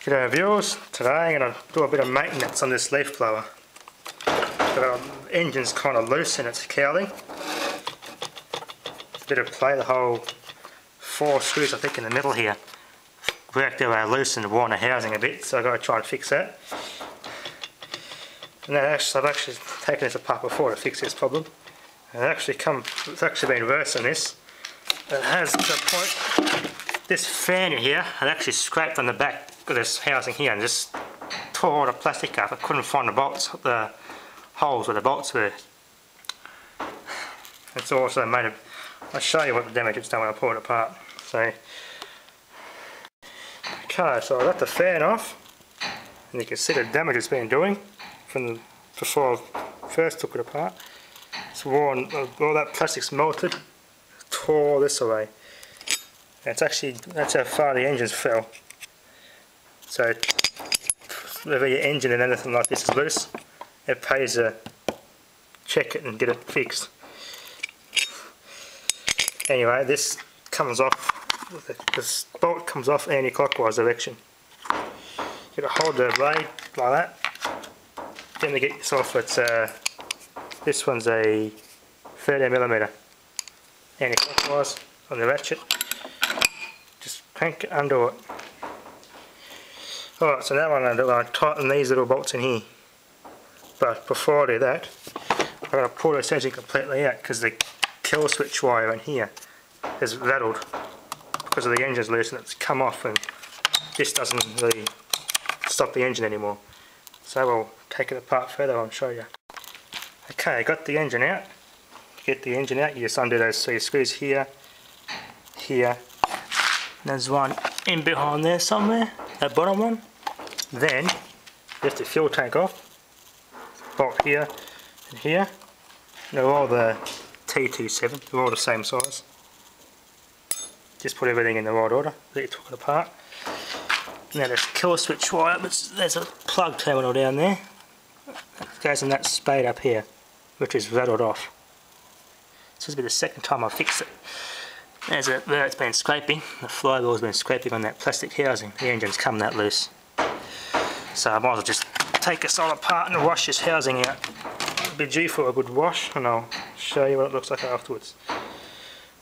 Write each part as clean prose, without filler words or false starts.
G'day viewers, today I'm going to do a bit of maintenance on this leaf blower. The engine's kind of loose and it's cowling. A bit of play, the whole 4 screws I think in the middle here worked their way loose and worn the housing a bit, so I've got to try and fix that. And I've actually taken this apart before to fix this problem. And it's actually been worse than this. It has to the point, this fan in here had actually scraped on the back of this housing here and just tore all the plastic up. I couldn't find the bolts, the holes where the bolts were. It's also made of, I'll show you what the damage it's done when I pull it apart. So, okay, so I got the fan off, and you can see the damage it's been doing from before I first took it apart. It's worn, all that plastic's melted, tore this away. It's actually, that's how far the engines fell. So, whenever your engine and anything like this is loose, it pays to check it and get it fixed. Anyway, this comes off, this bolt comes off anti-clockwise direction. You gotta hold the blade like that. Then to get this off, it's this one's a 30mm anti-clockwise on the ratchet. Just crank it under it. Alright, so now what I'm going to tighten these little bolts in here. But before I do that, I'm going to pull this engine completely out because the kill switch wire in here is rattled because of the engine's loose and it's come off, and this doesn't really stop the engine anymore. So we'll take it apart further and show you. Okay, I got the engine out. To get the engine out, you just undo those 3 screws here, here. There's one in behind there somewhere, that bottom one. Then, just the fuel tank off, bolt here and here. They're all the T27, they're all the same size. Just put everything in the right order that you took it apart. Now there's kill switch wire, but there's a plug terminal down there. It goes in that spade up here, which is rattled off. This will be the second time I've fixed it. There's where it's been scraping, the flywheel's been scraping on that plastic housing. The engine's come that loose. So I might as well just take this all apart and wash this housing out. It'll be due for a good wash, and I'll show you what it looks like afterwards.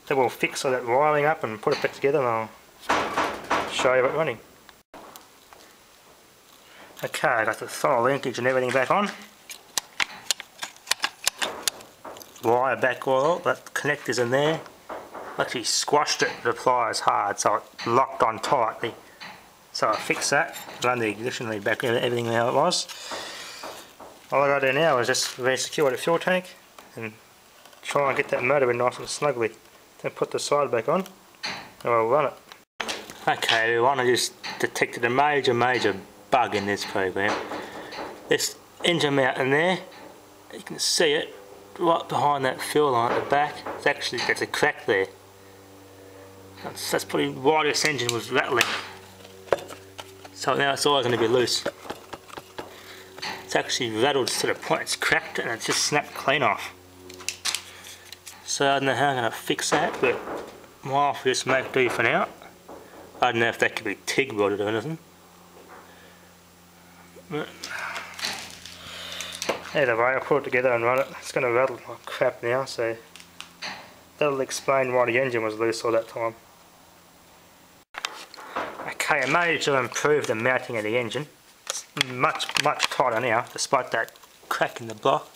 Then we'll fix all that wiring up and put it back together, and I'll show you it running. Okay, I got the throttle linkage and everything back on. Wire back all, that connector's in there. Actually squashed it, the pliers hard, so it locked on tightly. So I fixed that, run the ignition lead back, everything how it was. All I got to do now is just re-secure the fuel tank and try and get that motor in nice and snugly. Then put the side back on and we'll run it. Okay everyone, I just detected a major bug in this program. This engine mount in there, you can see it right behind that fuel line at the back. There's a crack there. That's probably why this engine was rattling. So now it's always going to be loose. It's actually rattled to the point it's cracked and it's just snapped clean off. So I don't know how I'm going to fix that, but my off just make do for now. I don't know if that could be TIG welded or anything. But either way, I'll put it together and run it. It's going to rattle like crap now, so that'll explain why the engine was loose all that time. Okay, I managed to improve the mounting of the engine. It's much tighter now, despite that crack in the block.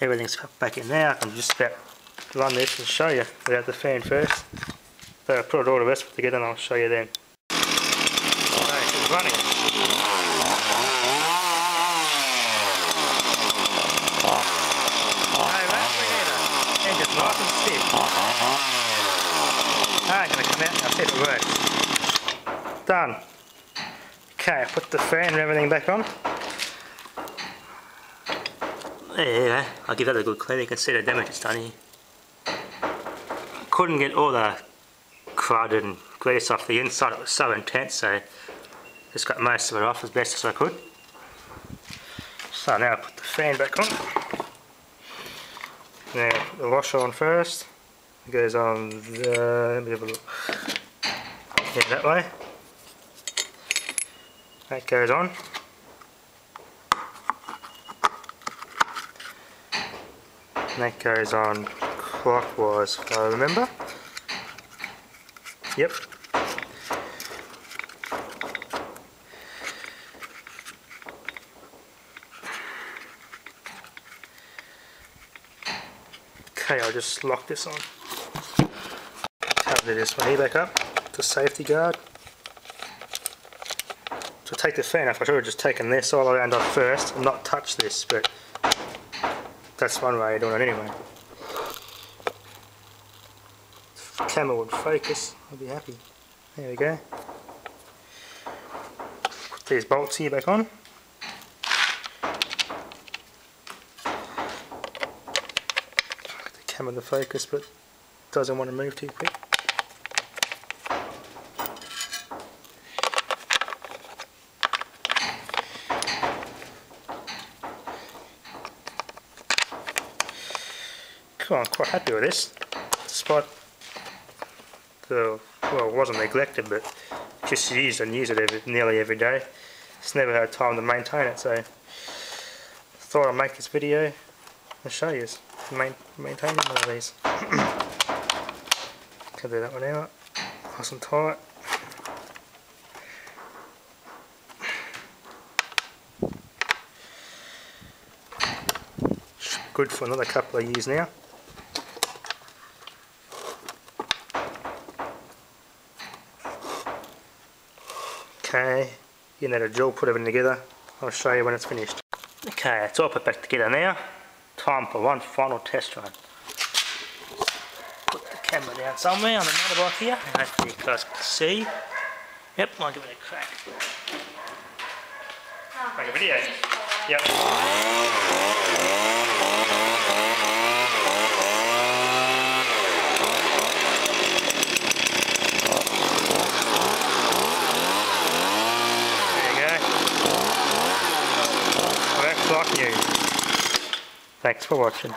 Everything's back in there. I can just about run this and show you without the fan first. So I'll put all the rest together and I'll show you then. Okay, it's running. Engine's nice and stiff. I'm going to come out and I'll see if it works. Done. Okay, put the fan and everything back on. There you go. I'll give that a good clean. You can see the damage it's done here. Couldn't get all the crud and grease off the inside. It was so intense, so just got most of it off as best as I could. So now I'll put the fan back on. Now the washer on first. It goes on there. Let me have a look. Yeah, that way. That goes on. And that goes on clockwise, if I remember. Yep. Okay, I'll just lock this on. Cover this one here back up, the safety guard. To take the fan off, I should have just taken this all around off first and not touch this, but that's one way of doing it anyway. If the camera would focus, I'd be happy. There we go. Put these bolts here back on. The camera to focus, but doesn't want to move too quick. Cool, I'm quite happy with this, despite the, well, it wasn't neglected, but just used and use it nearly every day. Just never had time to maintain it, so thought I'd make this video and show you maintaining one of these. Can do that one out, nice and tight. Good for another couple of years now. Okay, you need a drill, put everything together. I'll show you when it's finished. Okay, it's all put back together now. Time for one final test run. Put the camera down somewhere on the motorbike here, and hopefully you guys can see. Yep, I'll give it a crack. Make a video. Yep. Like new. Thanks for watching.